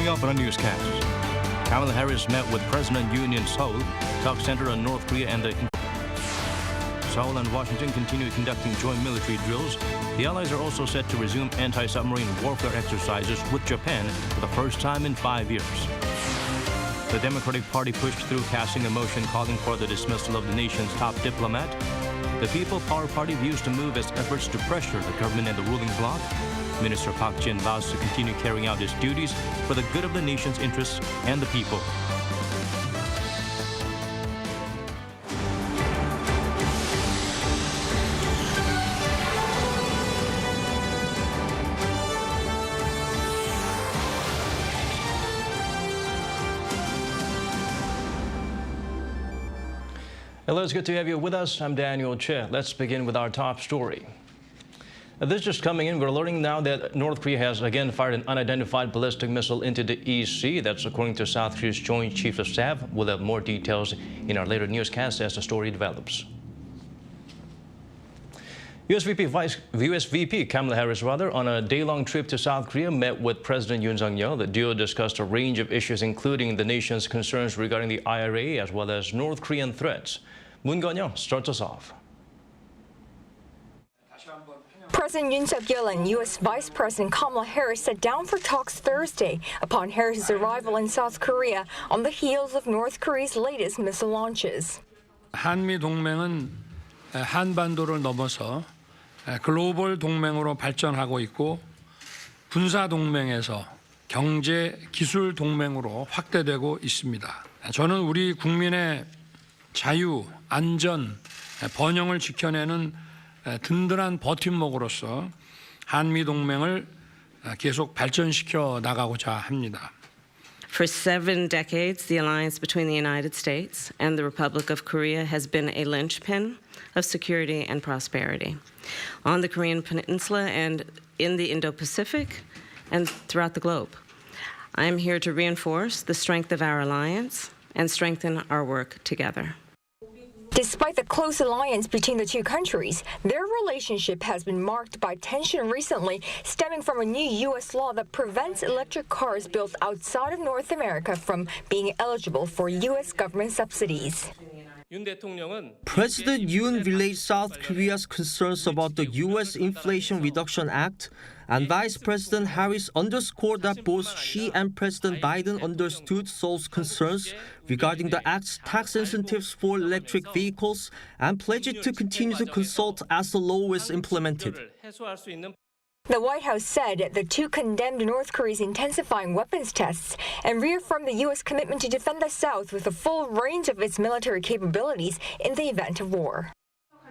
Coming up on a newscast, Kamala Harris met with President Yoon in Seoul. Talks center on North Korea and Seoul and Washington continue conducting joint military drills. The allies are also set to resume anti-submarine warfare exercises with Japan for the first time in 5 years. The Democratic Party pushed through passing a motion calling for the dismissal of the nation's top diplomat. The People Power Party views the move as efforts to pressure the government and the ruling bloc. Minister Park Jin vows to continue carrying out his duties for the good of the nation's interests and the people. Hello, it's good to have you with us. I'm Daniel Che. Let's begin with our top story. This just coming in, we're learning now that North Korea has again fired an unidentified ballistic missile into the East Sea. That's according to South Korea's Joint Chiefs of Staff. We'll have more details in our later newscast as the story develops. US VP Kamala Harris, on a day-long trip to South Korea, met with President Yoon Suk-yeol. The duo discussed a range of issues, including the nation's concerns regarding the IRA as well as North Korean threats. Moon Gon-young starts us off. President Yoon Suk-yeol and U.S. Vice President Kamala Harris sat down for talks Thursday upon Harris's arrival in South Korea on the heels of North Korea's latest missile launches. 한미 동맹은 한반도를 넘어서 글로벌 동맹으로 발전하고 있고 군사 동맹에서 경제 기술 동맹으로 확대되고 있습니다. 저는 우리 국민의 자유, 안전, 번영을 지켜내는 든든한 버팀목으로서 한미 동맹을 계속 발전시켜 나가고자 합니다. For 7 decades, the alliance between the United States and the Republic of Korea has been a linchpin of security and prosperity on the Korean Peninsula and in the Indo-Pacific and throughout the globe. I am here to reinforce the strength of our alliance and strengthen our work together. Despite the close alliance between the two countries, their relationship has been marked by tension recently, stemming from a new U.S. law that prevents electric cars built outside of North America from being eligible for U.S. government subsidies. President Yoon relayed South Korea's concerns about the U.S. Inflation Reduction Act, and Vice President Harris underscored that both she and President Biden understood Seoul's concerns regarding the act's tax incentives for electric vehicles and pledged to continue to consult as the law is implemented. The White House said the two condemned North Korea's intensifying weapons tests and reaffirmed the U.S. commitment to defend the South with a full range of its military capabilities in the event of war.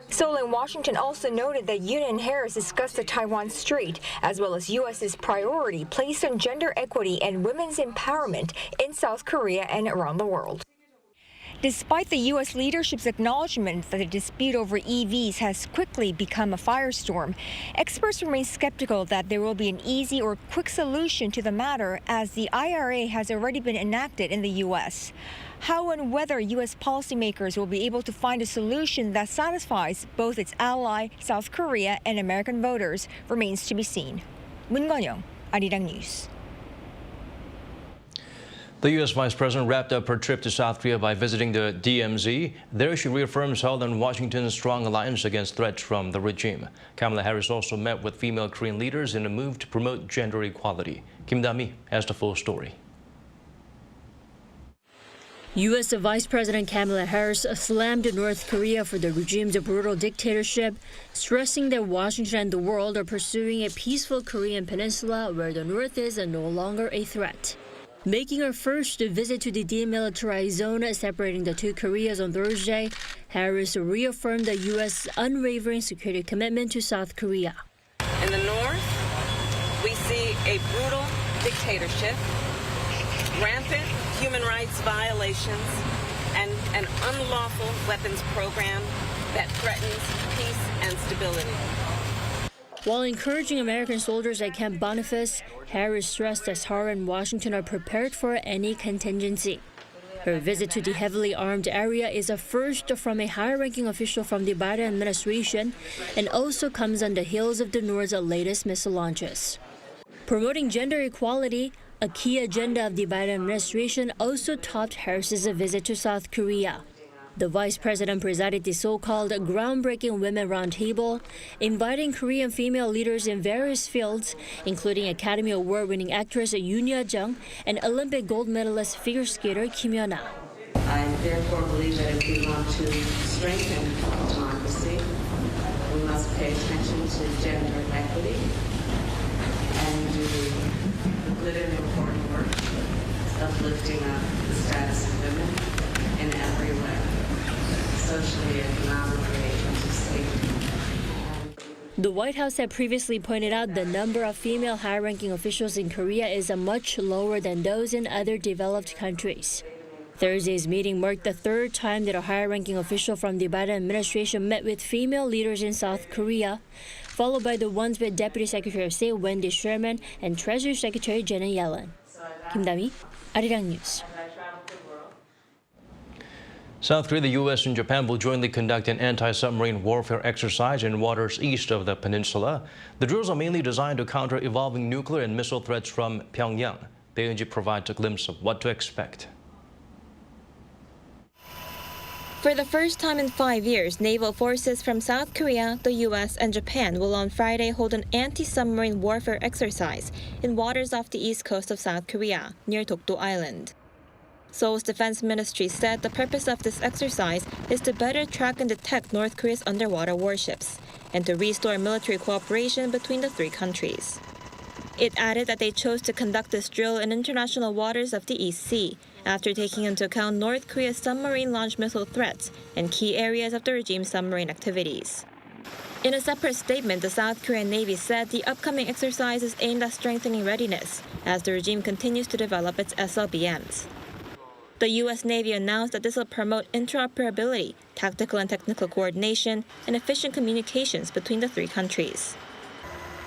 Seoul and Washington also noted that Yoon and Harris discussed the Taiwan Strait, as well as U.S.'s priority placed on gender equity and women's empowerment in South Korea and around the world. Despite the U.S. leadership's acknowledgement that the dispute over EVs has quickly become a firestorm, experts remain skeptical that there will be an easy or quick solution to the matter, as the IRA has already been enacted in the U.S. How and whether U.S. policymakers will be able to find a solution that satisfies both its ally, South Korea, and American voters remains to be seen. Moon Gon-young, Arirang News. The U.S. Vice President wrapped up her trip to South Korea by visiting the DMZ. There she reaffirmed Seoul and Washington's strong alliance against threats from the regime. Kamala Harris also met with female Korean leaders in a move to promote gender equality. Kim Da-mi has the full story. U.S. Vice President Kamala Harris slammed North Korea for the regime's brutal dictatorship, stressing that Washington and the world are pursuing a peaceful Korean peninsula where the North is no longer a threat. Making her first visit to the demilitarized zone separating the two Koreas on Thursday, Harris reaffirmed the U.S. unwavering security commitment to South Korea. In the North, we see a brutal dictatorship, rampant human rights violations, and an unlawful weapons program that threatens peace and stability. While encouraging American soldiers at Camp Boniface, Harris stressed that Seoul and Washington are prepared for any contingency. Her visit to the heavily armed area is a first from a high-ranking official from the Biden administration and also comes on the heels of the North's latest missile launches. Promoting gender equality, A key agenda of the Biden administration also topped Harris's visit to South Korea. The vice president presided the so-called groundbreaking Women Roundtable, inviting Korean female leaders in various fields, including Academy Award-winning actress Yoon and Olympic gold medalist figure skater Kim Yeona. I therefore believe that if we want to strengthen democracy, we must pay attention to gender equity and do the good and important work of lifting up the status of women in every way, socially, economically, and safety. The White House had previously pointed out the number of female high-ranking officials in Korea is much lower than those in other developed countries. Thursday's meeting marked the third time that a high-ranking official from the Biden administration met with female leaders in South Korea, followed by the ones with Deputy Secretary of State Wendy Sherman and Treasury Secretary Janet Yellen. 김다미, Arirang News. South Korea, the U.S. and Japan will jointly conduct an anti-submarine warfare exercise in waters east of the peninsula. The drills are mainly designed to counter evolving nuclear and missile threats from Pyongyang. Bae-eun-ji provides a glimpse of what to expect. For the first time in 5 years, naval forces from South Korea, the U.S., and Japan will on Friday hold an anti-submarine warfare exercise in waters off the east coast of South Korea, near Dokdo Island. Seoul's defense ministry said the purpose of this exercise is to better track and detect North Korea's underwater warships and to restore military cooperation between the three countries. It added that they chose to conduct this drill in international waters of the East Sea after taking into account North Korea's submarine-launched missile threats and key areas of the regime's submarine activities. In a separate statement, the South Korean Navy said the upcoming exercise is aimed at strengthening readiness as the regime continues to develop its SLBMs. The U.S. Navy announced that this will promote interoperability, tactical and technical coordination, and efficient communications between the three countries.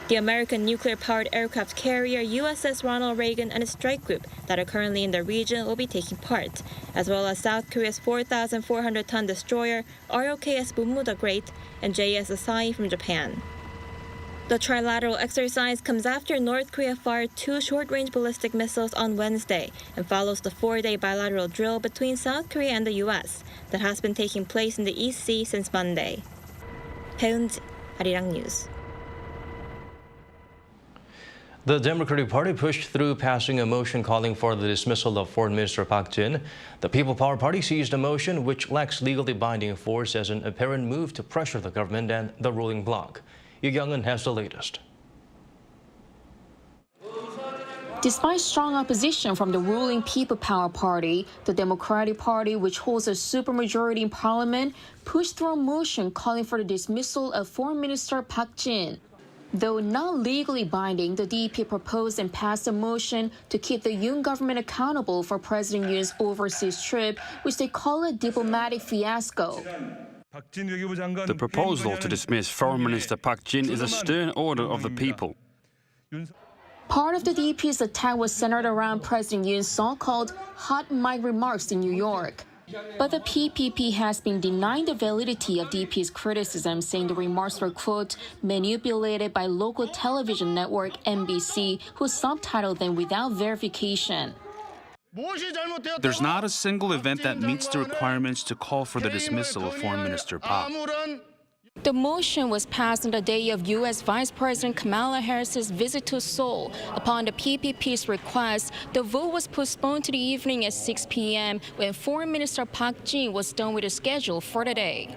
The American nuclear-powered aircraft carrier USS Ronald Reagan and its strike group that are currently in the region will be taking part, as well as South Korea's 4,400-ton destroyer ROKS Bunmu the Great and JS Asahi from Japan. The Trilateral exercise comes after North Korea fired 2 short-range ballistic missiles on Wednesday and follows the 4-day bilateral drill between South Korea and the U.S. that has been taking place in the East Sea since Monday. Bae-eun-ji, Arirang News. The Democratic Party pushed through passing a motion calling for the dismissal of Foreign Minister Park Jin. The People Power Party seized the motion, which lacks legally binding force, as an apparent move to pressure the government and the ruling bloc. Yoo Kyung-eun has the latest. Despite strong opposition from the ruling People Power Party, the Democratic Party, which holds a supermajority in parliament, pushed through a motion calling for the dismissal of Foreign Minister Park Jin. Though not legally binding, the DP proposed and passed a motion to keep the Yoon government accountable for President Yoon's overseas trip, which they call a diplomatic fiasco. The proposal to dismiss Foreign Minister Park Jin is a stern order of the people. Part of the DP's attack was centered around President Yoon's so-called hot mic remarks in New York. But the PPP has been denying the validity of DP's criticism, saying the remarks were, quote, manipulated by local television network NBC, who subtitled them without verification. There's not a single event that meets the requirements to call for the dismissal of Foreign Minister Park. The motion was passed on the day of U.S. Vice President Kamala Harris's visit to Seoul. Upon the PPP's request, the vote was postponed to the evening at 6 p.m. when Foreign Minister Park Jin was done with the schedule for the day.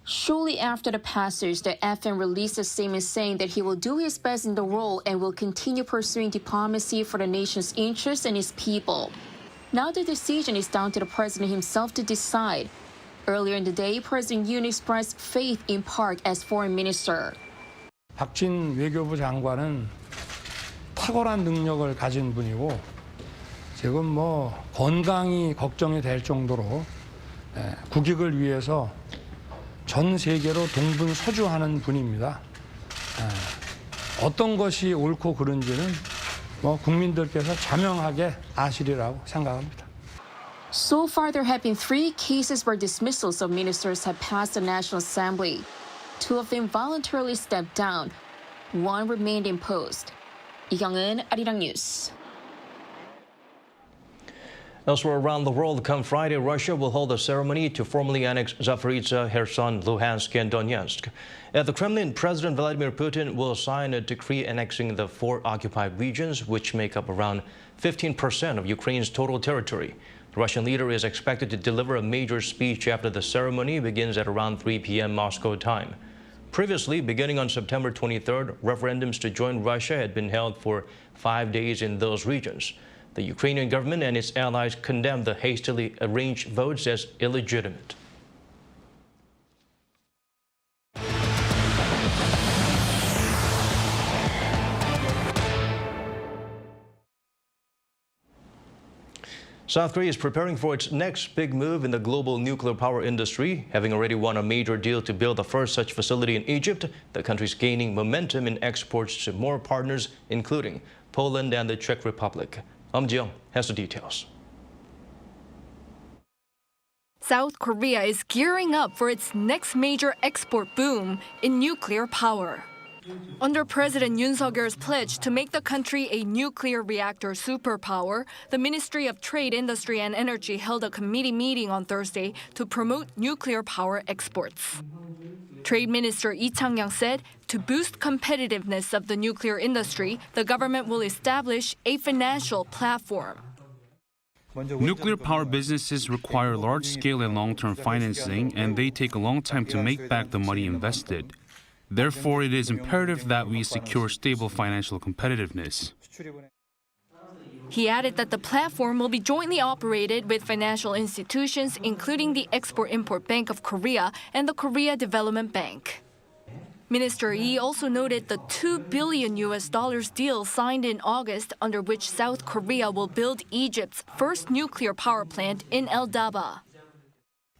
Shortly after the passage, the FN released a statement saying that he will do his best in the role and will continue pursuing diplomacy for the nation's interests and its people. Now the decision is down to the president himself to decide. Earlier in the day, President Yoon expressed faith in Park as foreign minister. 박진 외교부 장관은 탁월한 능력을 가진 분이고 지금 건강이 걱정이 될 정도로 국익을 위해서 전 세계로 동분서주하는 분입니다. 어떤 것이 옳고 그른지는 국민들께서 자명하게 아시리라고 생각합니다. So far, there have been 3 cases where dismissals of ministers have passed the National Assembly. 2 of them voluntarily stepped down. 1 remained in post. Yoo Kyung-eun, Arirang News. Elsewhere around the world, come Friday, Russia will hold a ceremony to formally annex Zaporizhzhia, Kherson, Luhansk, and Donetsk. At the Kremlin, President Vladimir Putin will sign a decree annexing the 4 occupied regions, which make up around 15% of Ukraine's total territory. The Russian leader is expected to deliver a major speech after the ceremony begins at around 3 p.m. Moscow time. Previously, beginning on September 23rd, referendums to join Russia had been held for 5 days in those regions. The Ukrainian government and its allies condemned the hastily arranged votes as illegitimate. South Korea is preparing for its next big move in the global nuclear power industry. Having already won a major deal to build the first such facility in Egypt, the country is gaining momentum in exports to more partners, including Poland and the Czech Republic. Ji-young has the details. South Korea is gearing up for its next major export boom in nuclear power. Under President Yoon Suk-yeol's pledge to make the country a nuclear reactor superpower, the Ministry of Trade, Industry and Energy held a committee meeting on Thursday to promote nuclear power exports. Trade Minister Lee Chang-yang said to boost competitiveness of the nuclear industry, the government will establish a financial platform. Nuclear power businesses require large-scale and long-term financing, and they take a long time to make back the money invested. Therefore, it is imperative that we secure stable financial competitiveness. He added that the platform will be jointly operated with financial institutions, including the Export-Import Bank of Korea and the Korea Development Bank. Minister Lee also noted the $2 billion deal signed in August, under which South Korea will build Egypt's first nuclear power plant in Eldaba.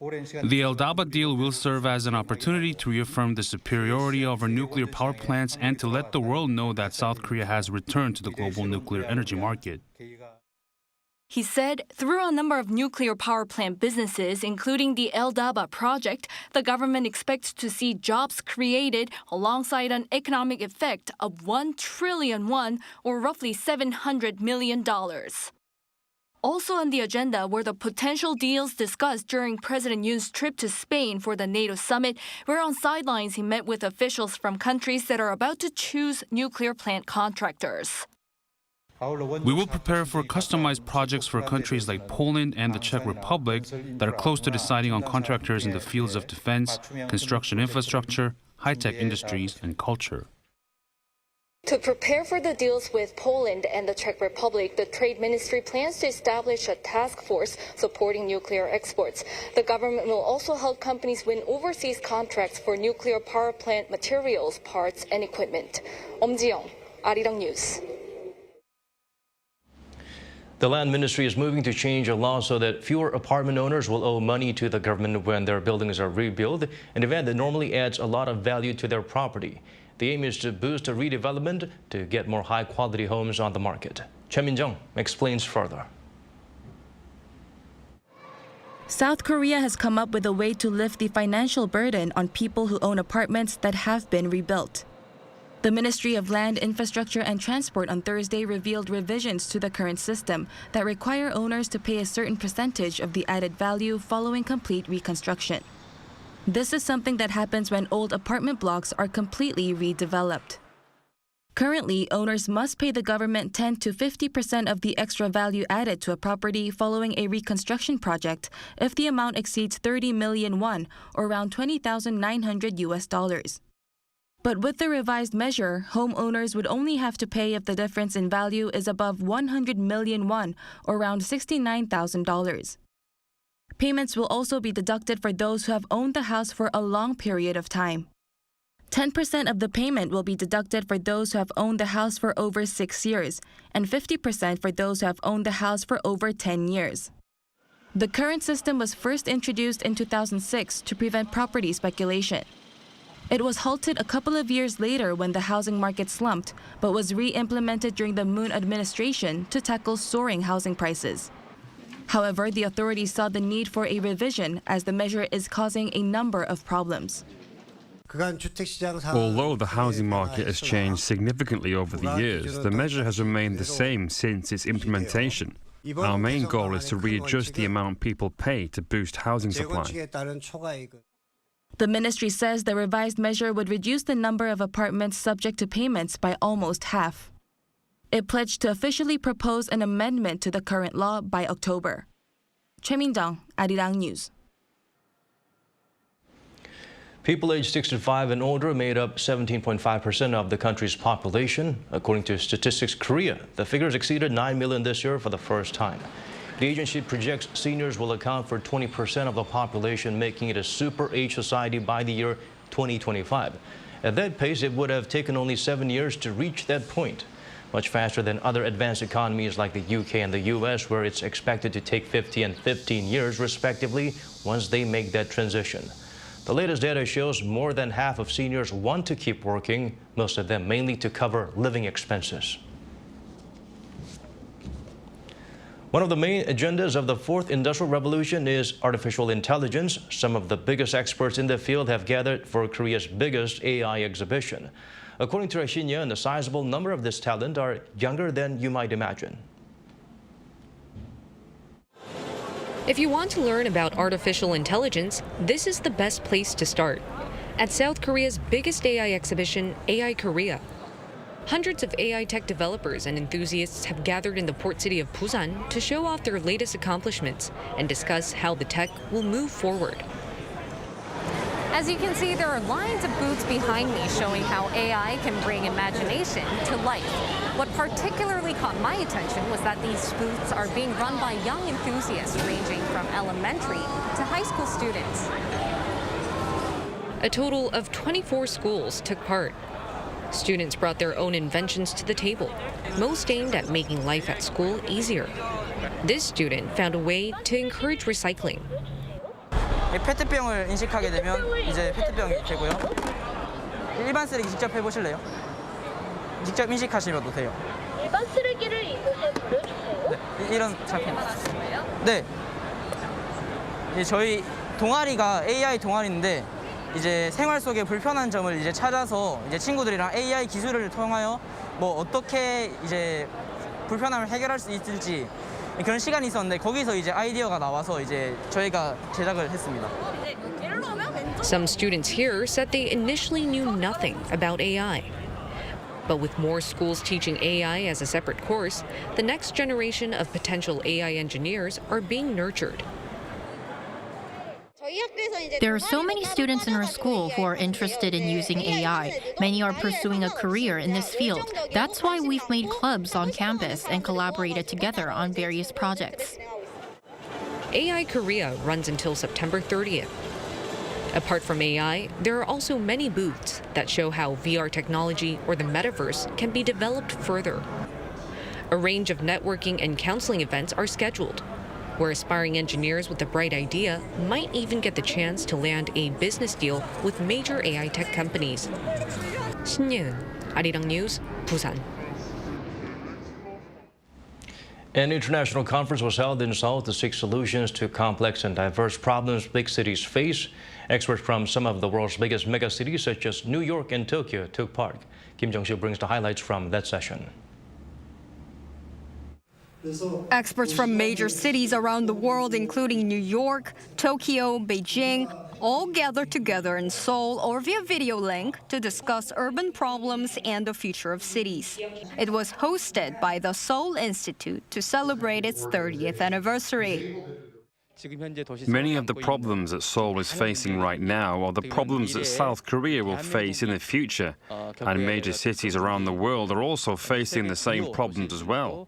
The Eldaba deal will serve as an opportunity to reaffirm the superiority of our nuclear power plants and to let the world know that South Korea has returned to the global nuclear energy market. He said, through a number of nuclear power plant businesses, including the Eldaba project, the government expects to see jobs created alongside an economic effect of 1 trillion won, or roughly $700 million. Also on the agenda were the potential deals discussed during President Yoon's trip to Spain for the NATO summit, where on sidelines he met with officials from countries that are about to choose nuclear plant contractors. We will prepare for customized projects for countries like Poland and the Czech Republic that are close to deciding on contractors in the fields of defense, construction infrastructure, high-tech industries, and culture. To prepare for the deals with Poland and the Czech Republic, the Trade Ministry plans to establish a task force supporting nuclear exports. The government will also help companies win overseas contracts for nuclear power plant materials, parts, and equipment. Ji-young, Arirang News. The Land Ministry is moving to change a law so that fewer apartment owners will owe money to the government when their buildings are rebuilt, an event that normally adds a lot of value to their property. The aim is to boost redevelopment to get more high-quality homes on the market. Choi Min-jung explains further. South Korea has come up with a way to lift the financial burden on people who own apartments that have been rebuilt. The Ministry of Land, Infrastructure and Transport on Thursday revealed revisions to the current system that require owners to pay a certain percentage of the added value following complete reconstruction. This is something that happens when old apartment blocks are completely redeveloped. Currently, owners must pay the government 10 to 50% of the extra value added to a property following a reconstruction project if the amount exceeds 30 million won, or around $20,900. But with the revised measure, homeowners would only have to pay if the difference in value is above 100 million won, or around $69,000. Payments will also be deducted for those who have owned the house for a long period of time. 10% of the payment will be deducted for those who have owned the house for over 6 years, and 50% for those who have owned the house for over 10 years. The current system was first introduced in 2006 to prevent property speculation. It was halted a couple of years later when the housing market slumped, but was re-implemented during the Moon administration to tackle soaring housing prices. However, the authorities saw the need for a revision as the measure is causing a number of problems. Although the housing market has changed significantly over the years, the measure has remained the same since its implementation. Our main goal is to readjust the amount people pay to boost housing supply. The ministry says the revised measure would reduce the number of apartments subject to payments by almost half. It pledged to officially propose an amendment to the current law by October. Choi Min-jung, Arirang News. People aged 65 and older made up 17.5% of the country's population. According to Statistics Korea, the figures exceeded 9 million this year for the first time. The agency projects seniors will account for 20% of the population, making it a super age society by the year 2025. At that pace, it would have taken only 7 years to reach that point, much faster than other advanced economies like the UK and the US, where it's expected to take 50 and 15 years, respectively, once they make that transition. The latest data shows more than half of seniors want to keep working, most of them mainly to cover living expenses. One of the main agendas of the fourth industrial revolution is artificial intelligence. Some of the biggest experts in the field have gathered for Korea's biggest AI exhibition. According to Yoon, a sizable number of this talent are younger than you might imagine. If you want to learn about artificial intelligence, this is the best place to start. At South Korea's biggest AI exhibition, AI Korea. Hundreds of AI tech developers and enthusiasts have gathered in the port city of Busan to show off their latest accomplishments and discuss how the tech will move forward. As you can see, there are lines of booths behind me showing how AI can bring imagination to life. What particularly caught my attention was that these booths are being run by young enthusiasts ranging from elementary to high school students. A total of 24 schools took part. Students brought their own inventions to the table, most aimed at making life at school easier. This student found a way to encourage recycling. 페트병을 인식하게 되면 이제 페트병이 되고요. 일반 쓰레기 직접 해보실래요? 직접 인식하시려도 돼요. 일반 쓰레기를 이곳에 버려주세요. 네, 이런 작품. 네. 이제 저희 동아리가 AI 동아리인데 이제 생활 속의 불편한 점을 이제 찾아서 이제 친구들이랑 AI 기술을 통하여 뭐 어떻게 이제 불편함을 해결할 수 있을지 그런 시간이 있었는데 거기서 이제 아이디어가 나와서 이제 저희가 제작을 했습니다. Some students here said they initially knew nothing about AI. But with more schools teaching AI as a separate course, the next generation of potential AI engineers are being nurtured. There are so many students in our school who are interested in using AI. Many are pursuing a career in this field. That's why we've made clubs on campus and collaborated together on various projects. AI Korea runs until September 30th. Apart from AI, there are also many booths that show how VR technology or the metaverse can be developed further. A range of networking and counseling events are scheduled, where aspiring engineers with a bright idea might even get the chance to land a business deal with major AI tech companies. 신예은, Arirang News, Busan. An international conference was held in Seoul to seek solutions to complex and diverse problems big cities face. Experts from some of the world's biggest megacities, such as New York and Tokyo, took part. Kim Jong-sil brings the highlights from that session. Experts from major cities around the world, including New York, Tokyo, Beijing, all gathered together in Seoul or via video link to discuss urban problems and the future of cities. It was hosted by the Seoul Institute to celebrate its 30th anniversary. Many of the problems that Seoul is facing right now are the problems that South Korea will face in the future, and major cities around the world are also facing the same problems as well.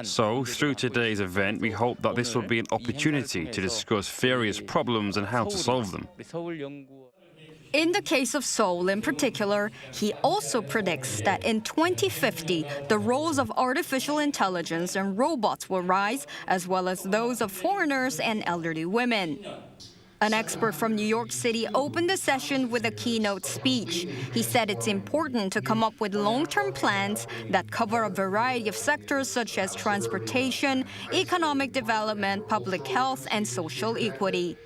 So, through today's event, we hope that this will be an opportunity to discuss various problems and how to solve them. In the case of Seoul in particular, he also predicts that in 2050, the roles of artificial intelligence and robots will rise, as well as those of foreigners and elderly women. An expert from New York City opened the session with a keynote speech. He said it's important to come up with long-term plans that cover a variety of sectors such as transportation, economic development, public health, and social equity.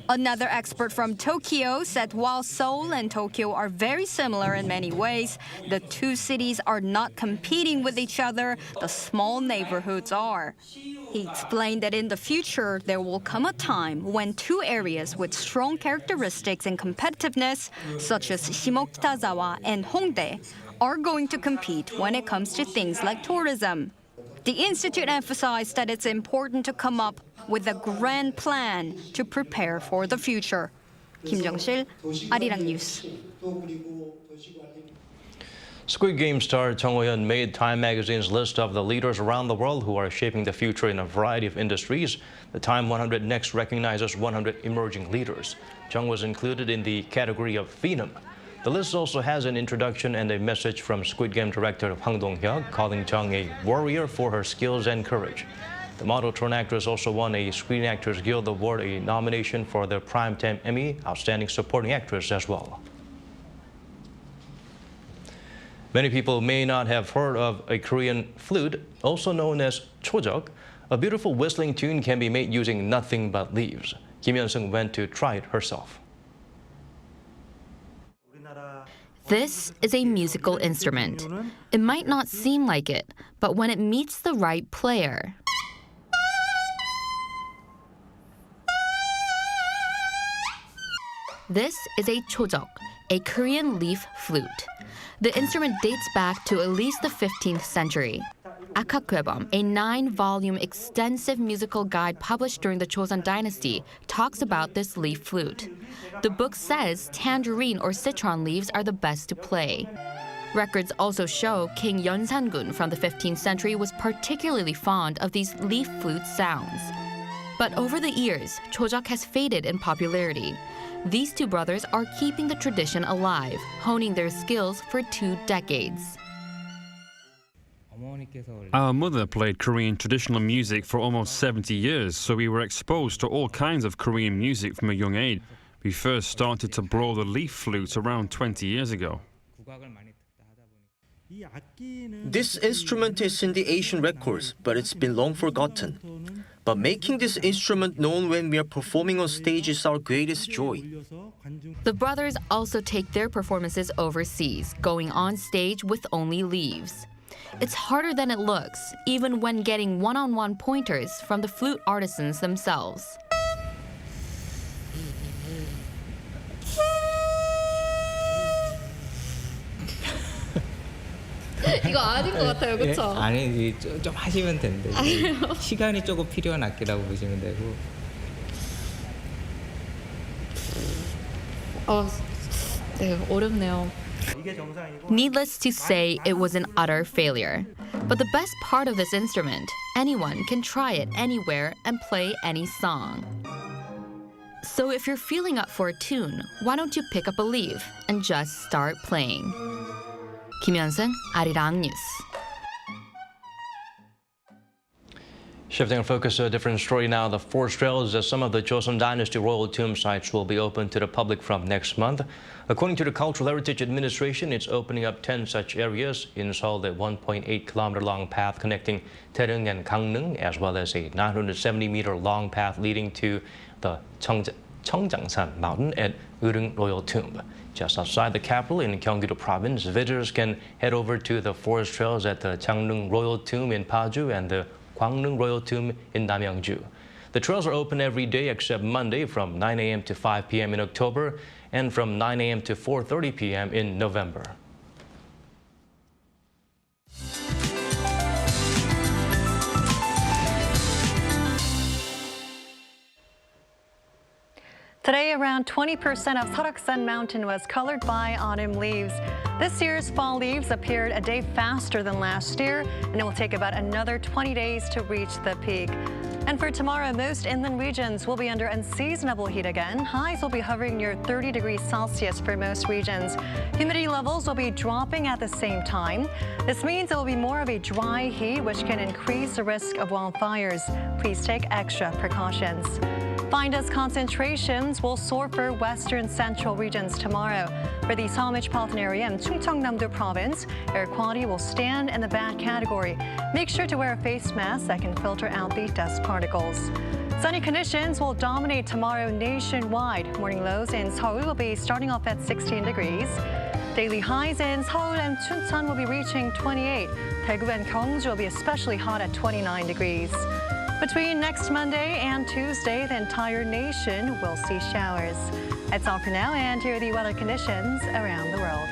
Another expert from Tokyo said while Seoul and Tokyo are very similar in many ways, the two cities are not competing with each other, the small neighborhoods are. He explained that in the future, there will come a time when two areas with strong characteristics and competitiveness, such as Shimokitazawa and Hongdae, are going to compete when it comes to things like tourism. The Institute emphasized that it's important to come up with a grand plan to prepare for the future. Kim Jung-sil, Arirang News. Squid Game star Chung Ho-yeon made Time magazine's list of the leaders around the world who are shaping the future in a variety of industries. The Time 100 next recognizes 100 emerging leaders. Chung was included in the category of Phenom. The list also has an introduction and a message from Squid Game director Hwang Dong-hyuk, calling Chung a warrior for her skills and courage. The model-turned actress also won a Screen Actors Guild Award, a nomination for the Primetime Emmy Outstanding Supporting Actress as well. Many people may not have heard of a Korean flute, also known as chojok. A beautiful whistling tune can be made using nothing but leaves. Kim Hyun-sung went to try it herself. This is a musical instrument. It might not seem like it, but when it meets the right player, this is a chojok, a Korean leaf flute. The instrument dates back to at least the 15th century. Akakwebom, a 9-volume extensive musical guide published during the Joseon dynasty, talks about this leaf flute. The book says tangerine or citron leaves are the best to play. Records also show King Yeonsan-gun from the 15th century was particularly fond of these leaf flute sounds. But over the years, chojok has faded in popularity. These two brothers are keeping the tradition alive, honing their skills for 2 decades. Our mother played Korean traditional music for almost 70 years, so we were exposed to all kinds of Korean music from a young age. We first started to blow the leaf flute around 20 years ago. This instrument is in the Asian records, but it's been long forgotten. But making this instrument known when we are performing on stage is our greatest joy. The brothers also take their performances overseas, going on stage with only leaves. It's harder than it looks, even when getting one-on-one pointers from the flute artisans themselves. 이거 아닌 것 같아요, 그렇죠? 아니, 좀 하시면 된대. 시간이 조금 필요한 악기라고 보시면 되고. 네, 어렵네요. Needless to say, it was an utter failure. But the best part of this instrument, anyone can try it anywhere and play any song. So if you're feeling up for a tune, why don't you pick up a leaf and just start playing? Kim Hyun-sung, Arirang News. Shifting our focus to a different story now, the forest trails at some of the Joseon Dynasty royal tomb sites will be open to the public from next month. According to the Cultural Heritage Administration, it's opening up 10 such areas in Seoul, the 1.8-kilometer-long path connecting Taereung and Gangneung, as well as a 970-meter-long path leading to the Cheongjangsan Mountain at Arirang Royal Tomb. Just outside the capital in Gyeonggi-do Province, visitors can head over to the forest trails at the Gangneung Royal Tomb in Paju and the Gangneung Royal Tomb in Namyeongju. The trails are open every day except Monday from 9 a.m. to 5 p.m. in October and from 9 a.m. to 4:30 p.m. in November. Today, around 20% of Seoraksan Mountain was colored by autumn leaves. This year's fall leaves appeared a day faster than last year, and it will take about another 20 days to reach the peak. And for tomorrow, most inland regions will be under unseasonable heat again. Highs will be hovering near 30 degrees Celsius for most regions. Humidity levels will be dropping at the same time. This means it will be more of a dry heat, which can increase the risk of wildfires. Please take extra precautions. Finest concentrations will soar for western central regions tomorrow. For the Seoul metropolitan area and Chungcheongnam-do province, air quality will stand in the bad category. Make sure to wear a face mask that can filter out the dust particles. Sunny conditions will dominate tomorrow nationwide. Morning lows in Seoul will be starting off at 16 degrees. Daily highs in Seoul and Chuncheon will be reaching 28. Daegu and Gyeongju will be especially hot at 29 degrees. Between next Monday and Tuesday, the entire nation will see showers. That's all for now, and here are the weather conditions around the world.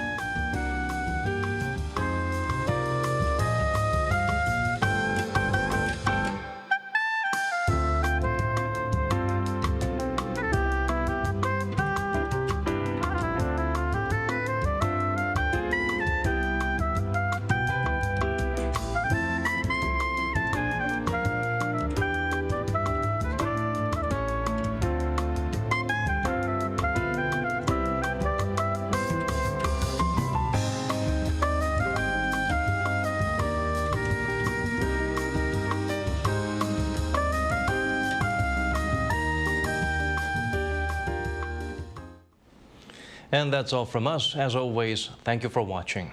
And that's all from us. As always, thank you for watching.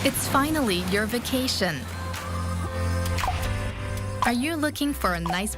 It's finally your vacation. Are you looking for a nice